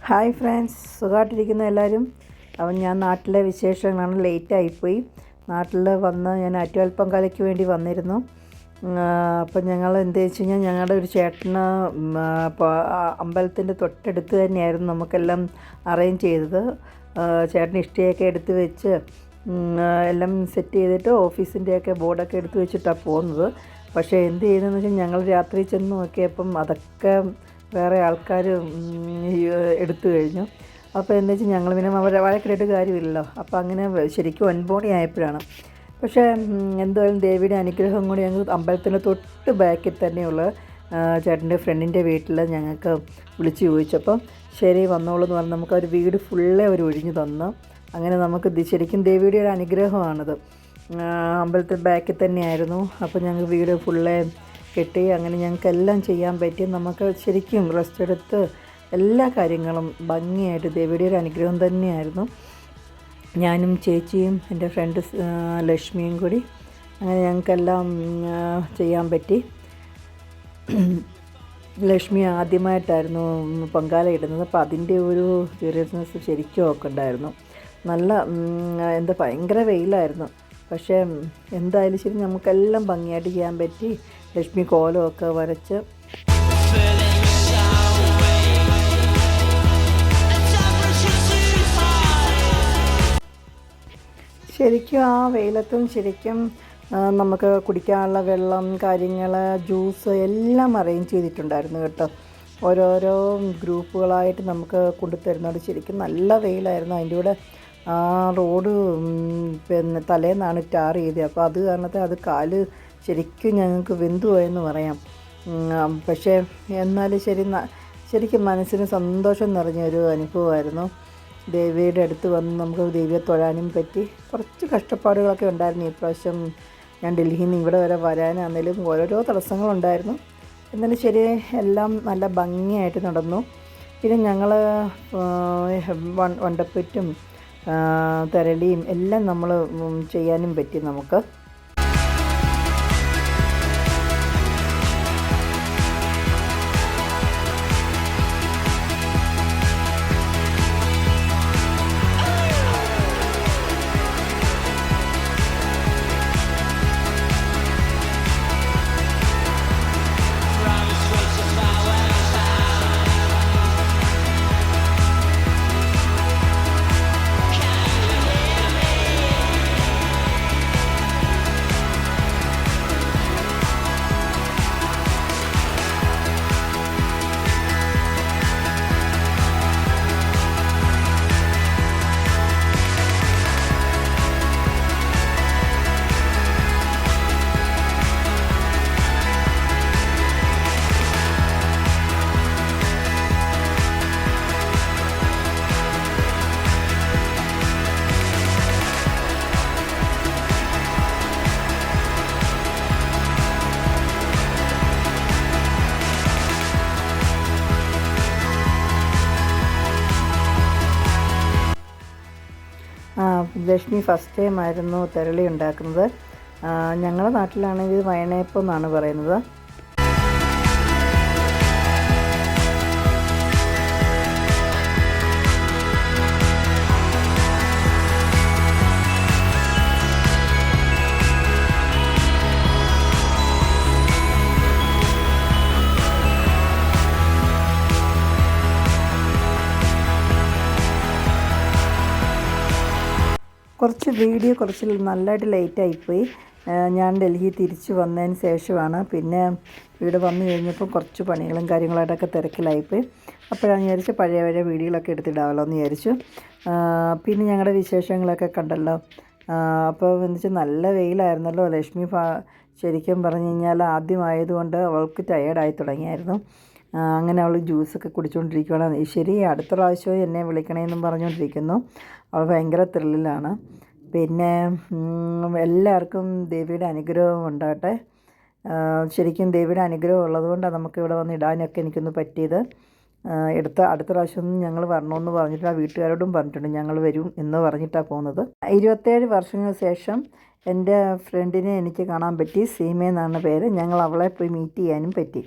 Hi friends, സുഖമായിട്ടിരിക്കുന്ന എല്ലാവരും. അവൻ ഞാൻ നാട്ടിലെ വിശേഷങ്ങളാണ്. ലേറ്റായിപ്പോയി. നാട്ടിൽ വന്ന് ഞാൻ ആറ്റുകാൽപ്പൊങ്കാലയ്ക്ക് വേണ്ടി വന്നിരുന്നു. അപ്പം ഞങ്ങൾ എന്താ വെച്ച് കഴിഞ്ഞാൽ ഞങ്ങളുടെ ഒരു ചേട്ടന് അമ്പലത്തിൻ്റെ തൊട്ടടുത്ത് തന്നെയായിരുന്നു നമുക്കെല്ലാം അറേഞ്ച് ചെയ്തത്. ചേട്ടന് ഇഷ്ടിയൊക്കെ എടുത്ത് വെച്ച് എല്ലാം സെറ്റ് ചെയ്തിട്ട് ഓഫീസിൻ്റെയൊക്കെ ബോർഡൊക്കെ എടുത്ത് വെച്ചിട്ടാണ് പോകുന്നത്. പക്ഷേ എന്ത് ചെയ്തതെന്ന് വെച്ചാൽ ഞങ്ങൾ രാത്രി ചെന്ന് നോക്കിയപ്പം അതൊക്കെ വേറെ ആൾക്കാർ എടുത്തു കഴിഞ്ഞു. അപ്പോൾ എന്താ വെച്ചാൽ ഞങ്ങൾ പിന്നെ അവരെ വഴക്കിട്ട് കാര്യമില്ലല്ലോ. അപ്പോൾ അങ്ങനെ ശരിക്കും 9 മണി ആയപ്പോഴാണ്. പക്ഷേ എന്തായാലും ദേവിയുടെ അനുഗ്രഹം കൂടി ഞങ്ങൾ അമ്പലത്തിൻ്റെ തൊട്ട് ബാക്കിൽ തന്നെയുള്ള ചേട്ടൻ്റെ ഫ്രണ്ടിൻ്റെ വീട്ടിൽ ഞങ്ങൾക്ക് വിളിച്ച് ചോദിച്ചപ്പോൾ ശരി വന്നോളൂ എന്ന് പറഞ്ഞ് നമുക്ക് ഒരു വീട് ഫുള്ളേ അവർ ഒഴിഞ്ഞു തന്നു. അങ്ങനെ നമുക്ക് ശരിക്കും ദേവിയുടെ ഒരു അനുഗ്രഹമാണത്. അമ്പലത്തിൽ ബാക്കിൽ തന്നെയായിരുന്നു. അപ്പോൾ ഞങ്ങൾ വീട് ഫുള്ളേ കെട്ടി അങ്ങനെ ഞങ്ങൾക്കെല്ലാം ചെയ്യാൻ പറ്റി. നമുക്ക് ശരിക്കും റെസ്റ്റ് എടുത്ത് എല്ലാ കാര്യങ്ങളും ഭംഗിയായിട്ട് ദേവിയുടെ ഒരു അനുഗ്രഹം തന്നെയായിരുന്നു. ഞാനും ചേച്ചിയും എൻ്റെ ഫ്രണ്ട് ലക്ഷ്മിയും കൂടി അങ്ങനെ ഞങ്ങൾക്കെല്ലാം ചെയ്യാൻ പറ്റി. ലക്ഷ്മി ആദ്യമായിട്ടായിരുന്നു പൊങ്കാല ഇടുന്നത്. അപ്പോൾ അതിൻ്റെ ഒരു സീരിയസ്നെസ് ശരിക്കും ഒക്കെ ഉണ്ടായിരുന്നു. നല്ല ഭയങ്കര വെയിലായിരുന്നു. പക്ഷേ എന്തായാലും ശരി നമുക്കെല്ലാം ഭംഗിയായിട്ട് ചെയ്യാൻ പറ്റി. ലക്ഷ്മി കോലമൊക്കെ വരച്ച് ശരിക്കും ആ വെയിലത്തും ശരിക്കും നമുക്ക് കുടിക്കാനുള്ള വെള്ളം കാര്യങ്ങൾ ജ്യൂസ് എല്ലാം അറേഞ്ച് ചെയ്തിട്ടുണ്ടായിരുന്നു കേട്ടോ. ഓരോരോ ഗ്രൂപ്പുകളായിട്ട് നമുക്ക് കൊണ്ടുതരുന്നുണ്ട്. ശരിക്കും നല്ല വെയിലായിരുന്നു. അതിൻ്റെ കൂടെ ആ റോഡ് പിന്നെ തലേന്നാണ് ടാർ ചെയ്തത്. അപ്പോൾ അത് കാരണത്തെ അത് കാല് ശരിക്കും ഞങ്ങൾക്ക് വെന്തുപോയെന്ന് പറയാം. പക്ഷേ എന്നാലും ശരിക്കും മനസ്സിന് സന്തോഷം നിറഞ്ഞൊരു അനുഭവമായിരുന്നു. ദേവിയുടെ അടുത്ത് വന്ന് നമുക്ക് ദേവിയെ തൊഴാനും പറ്റി. കുറച്ച് കഷ്ടപ്പാടുകളൊക്കെ ഉണ്ടായിരുന്നു ഈ പ്രാവശ്യം. ഞാൻ ഡൽഹിയിൽ നിന്ന് ഇവിടെ വരെ വരാനാണെങ്കിലും ഓരോരോ തടസ്സങ്ങളുണ്ടായിരുന്നു. എന്നാലും ശരി എല്ലാം നല്ല ഭംഗിയായിട്ട് നടന്നു. പിന്നെ ഞങ്ങൾ വണ്ടപ്പറ്റും തെരളിയും എല്ലാം നമ്മൾ ചെയ്യാനും പറ്റി നമുക്ക്. ലക്ഷ്മി ഫസ്റ്റ് ടൈം ആയിരുന്നു തെരളി ഉണ്ടാക്കുന്നത്. ഞങ്ങളുടെ നാട്ടിലാണെങ്കിൽ വയണയപ്പം എന്നാണ് പറയുന്നത്. കുറച്ച് നല്ലതായിട്ട് ലേറ്റായിപ്പോയി. ഞാൻ ഡൽഹി തിരിച്ച് വന്നതിന് ശേഷമാണ്. പിന്നെ ഇവിടെ വന്നു കഴിഞ്ഞപ്പോൾ കുറച്ച് പണികളും കാര്യങ്ങളായിട്ടൊക്കെ തിരക്കിലായിപ്പോയി. അപ്പോഴാണ് വിചാരിച്ചു പഴയ വീഡിയോകളൊക്കെ എടുത്തിടാമല്ലോ എന്ന് വിചാരിച്ചു. പിന്നെ ഞങ്ങളുടെ വിശേഷങ്ങളൊക്കെ കണ്ടല്ലോ. അപ്പോൾ എന്ന് വെച്ചാൽ നല്ല വെയിലായിരുന്നല്ലോ. ലക്ഷ്മി ശരിക്കും പറഞ്ഞു കഴിഞ്ഞാൽ ആദ്യമായതുകൊണ്ട് അവൾക്ക് ടയേർഡായി തുടങ്ങിയായിരുന്നു. അങ്ങനെ അവൾ ജ്യൂസൊക്കെ കുടിച്ചുകൊണ്ടിരിക്കുകയാണ്. ശരി അടുത്ത പ്രാവശ്യവും എന്നെ വിളിക്കണമെന്നും പറഞ്ഞുകൊണ്ടിരിക്കുന്നു. അവൾ ഭയങ്കര ത്രില്ലിലാണ്. പിന്നെ എല്ലാവർക്കും ദേവിയുടെ അനുഗ്രഹം ഉണ്ടാകട്ടെ. ശരിക്കും ദേവിയുടെ അനുഗ്രഹം ഉള്ളതുകൊണ്ടാണ് നമുക്കിവിടെ വന്ന് ഇടാനൊക്കെ എനിക്കൊന്ന് പറ്റിയത്. അടുത്ത പ്രാവശ്യം ഞങ്ങൾ വരണമെന്ന് പറഞ്ഞിട്ട് ആ വീട്ടുകാരോടും പറഞ്ഞിട്ടുണ്ട്. ഞങ്ങൾ വരും എന്ന് പറഞ്ഞിട്ടാണ് പോകുന്നത്. 27 വർഷങ്ങൾക്ക് ശേഷം എൻ്റെ ഫ്രണ്ടിനെ എനിക്ക് കാണാൻ പറ്റി. സീമ എന്നാണ് പേര്. ഞങ്ങൾ അവളെ പോയി മീറ്റ് ചെയ്യാനും പറ്റി.